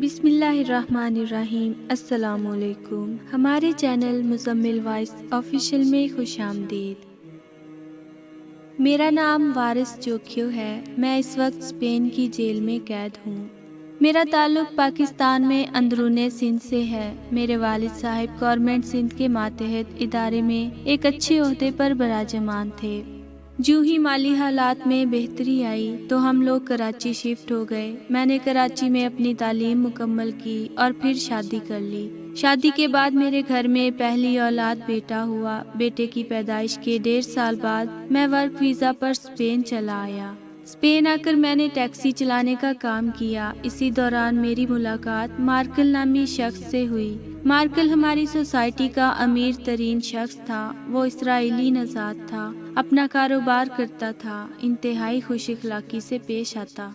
بسم اللہ الرحمن الرحیم۔ السلام علیکم۔ ہمارے چینل مزمل وائس آفیشیل میں خوش آمدید۔ میرا نام وارث چوکھیو ہے۔ میں اس وقت اسپین کی جیل میں قید ہوں۔ میرا تعلق پاکستان میں اندرون سندھ سے ہے۔ میرے والد صاحب گورنمنٹ سندھ کے ماتحت ادارے میں ایک اچھے عہدے پر براجمان تھے۔ جو ہی مالی حالات میں بہتری آئی تو ہم لوگ کراچی شفٹ ہو گئے۔ میں نے کراچی میں اپنی تعلیم مکمل کی اور پھر شادی کر لی۔ شادی کے بعد میرے گھر میں پہلی اولاد بیٹا ہوا۔ بیٹے کی پیدائش کے 1.5 سال بعد میں ورک ویزا پر اسپین چلا آیا۔ اسپین آ کر میں نے ٹیکسی چلانے کا کام کیا۔ اسی دوران میری ملاقات مارکل نامی شخص سے ہوئی۔ مارکل ہماری سوسائٹی کا امیر ترین شخص تھا۔ وہ اسرائیلی نژاد تھا، اپنا کاروبار کرتا تھا، انتہائی خوش اخلاقی سے پیش آتا۔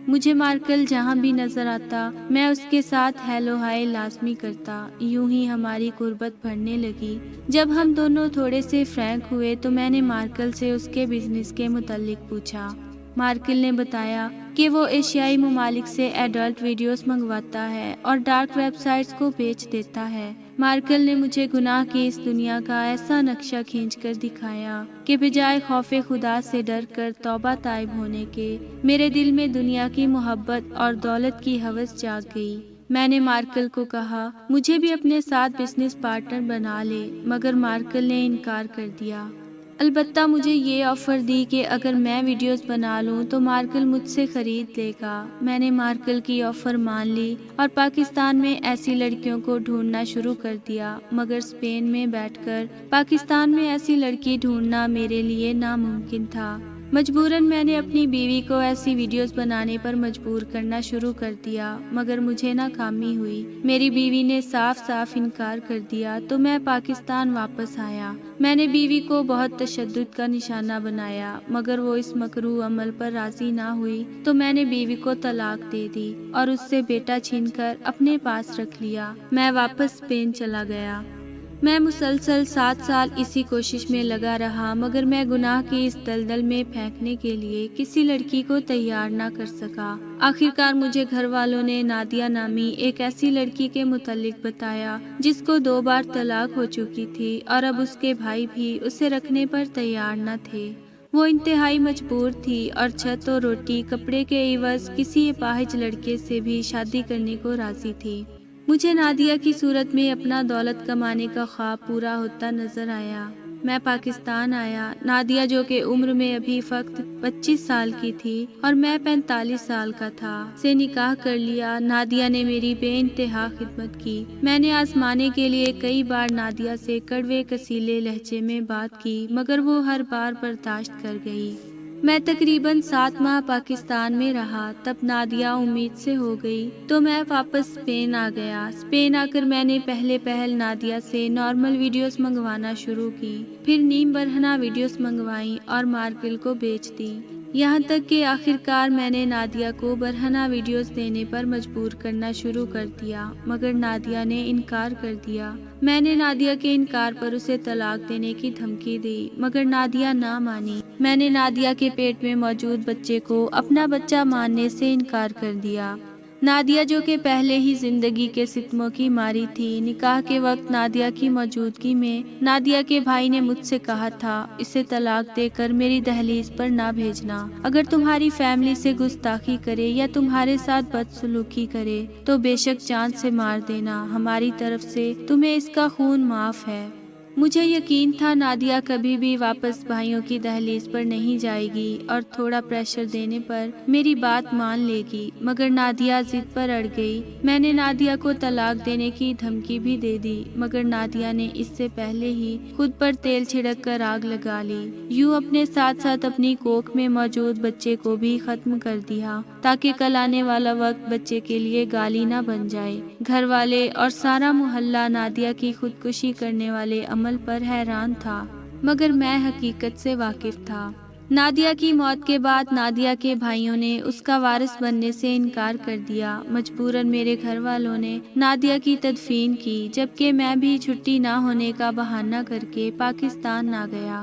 مجھے مارکل جہاں بھی نظر آتا میں اس کے ساتھ ہیلو ہائے لازمی کرتا۔ یوں ہی ہماری قربت بڑھنے لگی۔ جب ہم دونوں تھوڑے سے فرینک ہوئے تو میں نے مارکل سے اس کے بزنس کے متعلق پوچھا۔ مارکل نے بتایا کہ وہ ایشیائی ممالک سے ایڈلٹ ویڈیوز منگواتا ہے اور ڈارک ویب سائٹس کو بیچ دیتا ہے۔ مارکل نے مجھے گناہ کی اس دنیا کا ایسا نقشہ کھینچ کر دکھایا کہ بجائے خوف خدا سے ڈر کر توبہ طائب ہونے کے، میرے دل میں دنیا کی محبت اور دولت کی ہوس جاگ گئی۔ میں نے مارکل کو کہا مجھے بھی اپنے ساتھ بزنس پارٹنر بنا لے، مگر مارکل نے انکار کر دیا۔ البتہ مجھے یہ آفر دی کہ اگر میں ویڈیوز بنا لوں تو مارکل مجھ سے خرید لے گا۔ میں نے مارکل کی آفر مان لی اور پاکستان میں ایسی لڑکیوں کو ڈھونڈنا شروع کر دیا، مگر اسپین میں بیٹھ کر پاکستان میں ایسی لڑکی ڈھونڈنا میرے لیے ناممکن تھا۔ مجبوراً میں نے اپنی بیوی کو ایسی ویڈیوز بنانے پر مجبور کرنا شروع کر دیا، مگر مجھے ناکامی ہوئی۔ میری بیوی نے صاف صاف انکار کر دیا تو میں پاکستان واپس آیا۔ میں نے بیوی کو بہت تشدد کا نشانہ بنایا، مگر وہ اس مکروہ عمل پر راضی نہ ہوئی تو میں نے بیوی کو طلاق دے دی اور اس سے بیٹا چھین کر اپنے پاس رکھ لیا۔ میں واپس اسپین چلا گیا۔ میں مسلسل 7 سال اسی کوشش میں لگا رہا، مگر میں گناہ کی اس دلدل میں پھینکنے کے لیے کسی لڑکی کو تیار نہ کر سکا۔ آخرکار مجھے گھر والوں نے نادیہ نامی ایک ایسی لڑکی کے متعلق بتایا جس کو 2 بار طلاق ہو چکی تھی اور اب اس کے بھائی بھی اسے رکھنے پر تیار نہ تھے۔ وہ انتہائی مجبور تھی اور چھت و روٹی کپڑے کے عوض کسی اپاہج لڑکے سے بھی شادی کرنے کو راضی تھی۔ مجھے نادیہ کی صورت میں اپنا دولت کمانے کا خواب پورا ہوتا نظر آیا۔ میں پاکستان آیا۔ نادیہ جو کہ عمر میں ابھی فقط 25 سال کی تھی اور میں 45 سال کا تھا، سے نکاح کر لیا۔ نادیہ نے میری بے انتہا خدمت کی۔ میں نے آزمانے کے لیے کئی بار نادیہ سے کڑوے کسیلے لہجے میں بات کی، مگر وہ ہر بار برداشت کر گئی۔ میں تقریباً 7 ماہ پاکستان میں رہا۔ تب نادیہ امید سے ہو گئی تو میں واپس اسپین آ گیا۔ اسپین آ کر میں نے پہل نادیہ سے نارمل ویڈیوز منگوانا شروع کی، پھر نیم برہنہ ویڈیوز منگوائیں اور مارکل کو بیچ دی، یہاں تک کہ آخرکار میں نے نادیہ کو برہنہ ویڈیوز دینے پر مجبور کرنا شروع کر دیا، مگر نادیہ نے انکار کر دیا۔ میں نے نادیہ کے انکار پر اسے طلاق دینے کی دھمکی دی، مگر نادیہ نہ مانی۔ میں نے نادیہ کے پیٹ میں موجود بچے کو اپنا بچہ ماننے سے انکار کر دیا۔ نادیہ جو کہ پہلے ہی زندگی کے ستموں کی ماری تھی، نکاح کے وقت نادیہ کی موجودگی میں نادیہ کے بھائی نے مجھ سے کہا تھا اسے طلاق دے کر میری دہلیز پر نہ بھیجنا۔ اگر تمہاری فیملی سے گستاخی کرے یا تمہارے ساتھ بدسلوکی کرے تو بے شک جان سے مار دینا، ہماری طرف سے تمہیں اس کا خون معاف ہے۔ مجھے یقین تھا نادیہ کبھی بھی واپس بھائیوں کی دہلیز پر نہیں جائے گی اور تھوڑا پریشر دینے پر میری بات مان لے گی، مگر نادیہ ضد پر اڑ گئی۔ میں نے نادیہ کو طلاق دینے کی دھمکی بھی دے دی، مگر نادیہ نے اس سے پہلے ہی خود پر تیل چھڑک کر آگ لگا لی، یوں اپنے ساتھ ساتھ اپنی کوکھ میں موجود بچے کو بھی ختم کر دیا تاکہ کل آنے والا وقت بچے کے لیے گالی نہ بن جائے۔ گھر والے اور سارا محلہ نادیہ کی خودکشی کرنے والے عمل پر حیران تھا، مگر میں حقیقت سے واقف تھا۔ نادیہ کی موت کے بعد نادیہ کے بھائیوں نے اس کا وارث بننے سے انکار کر دیا۔ مجبوراً میرے گھر والوں نے نادیہ کی تدفین کی، جبکہ میں بھی چھٹی نہ ہونے کا بہانہ کر کے پاکستان آ گیا۔